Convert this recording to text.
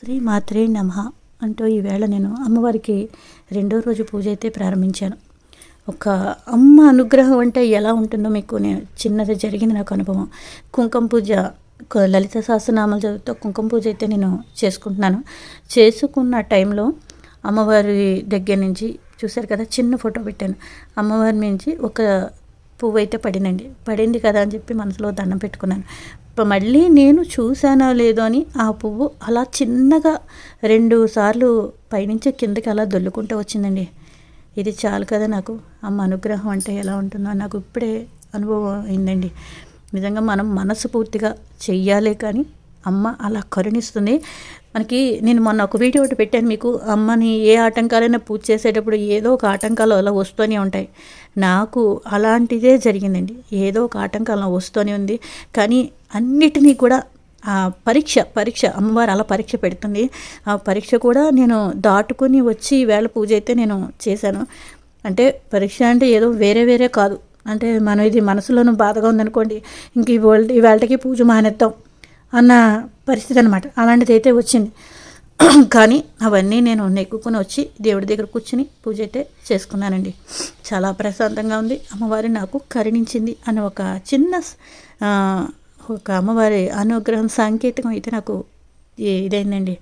శ్రీ మాత్రే నమః అంటూ ఈవేళ నేను అమ్మవారికి రెండో రోజు పూజ అయితే ప్రారంభించాను. ఒక అమ్మ అనుగ్రహం అంటే ఎలా ఉంటుందో మీకు నేను చిన్నది జరిగింది నాకు అనుభవం. కుంకుమ పూజ లలిత సహస్రనామాలు చదువుతూ కుంకుమ పూజ అయితే నేను చేసుకుంటున్నాను. చేసుకున్న టైంలో అమ్మవారి దగ్గర నుంచి చూశారు కదా, చిన్న ఫోటో పెట్టాను. అమ్మవారి నుంచి ఒక పువ్వు అయితే పడింది కదా అని చెప్పి మనసులో దండం పెట్టుకున్నాను. మళ్ళీ నేను చూసానో లేదో అని ఆ పువ్వు అలా చిన్నగా 2 సార్లు పైనుంచి కిందకి అలా దొల్లుకుంటూ వచ్చిందండి. ఇది చాలు కదా నాకు అమ్మ అనుగ్రహం అంటే ఎలా ఉంటుందో నాకు ఇప్పుడే అనుభవం అయిందండి. నిజంగా మనం మనసు పూర్తిగా చెయ్యాలే కానీ అమ్మ అలా కరుణిస్తుంది మనకి. నేను మొన్న ఒక వీడియో ఒకటి పెట్టాను మీకు. అమ్మని ఏ ఆటంకాలైనా పూజ చేసేటప్పుడు ఏదో ఒక ఆటంకాలు అలా వస్తూనే ఉంటాయి. నాకు అలాంటిదే జరిగిందండి. ఏదో ఒక ఆటంకాలు వస్తూనే ఉంది. కానీ అన్నిటినీ కూడా ఆ పరీక్ష అమ్మవారు అలా పరీక్ష పెడుతుంది. ఆ పరీక్ష కూడా నేను దాటుకుని వచ్చి ఈవేళ పూజ అయితే నేను చేశాను. అంటే పరీక్ష అంటే ఏదో వేరే కాదు. అంటే మనం ఇది మనసులోనూ బాధగా ఉందనుకోండి, ఇంక ఇవాళకి పూజ మానేద్దాం అన్న పరిస్థితి అనమాట. అలాంటిది అయితే వచ్చింది. కానీ అవన్నీ నేను నెగ్గుకుని వచ్చి దేవుడి దగ్గర కూర్చుని పూజ అయితే చేసుకున్నానండి. చాలా ప్రశాంతంగా ఉంది. అమ్మవారి నాకు కరుణించింది అని ఒక చిన్న ఒక అమ్మవారి అనుగ్రహం సాంకేతికం అయితే నాకు ఇదైందండి.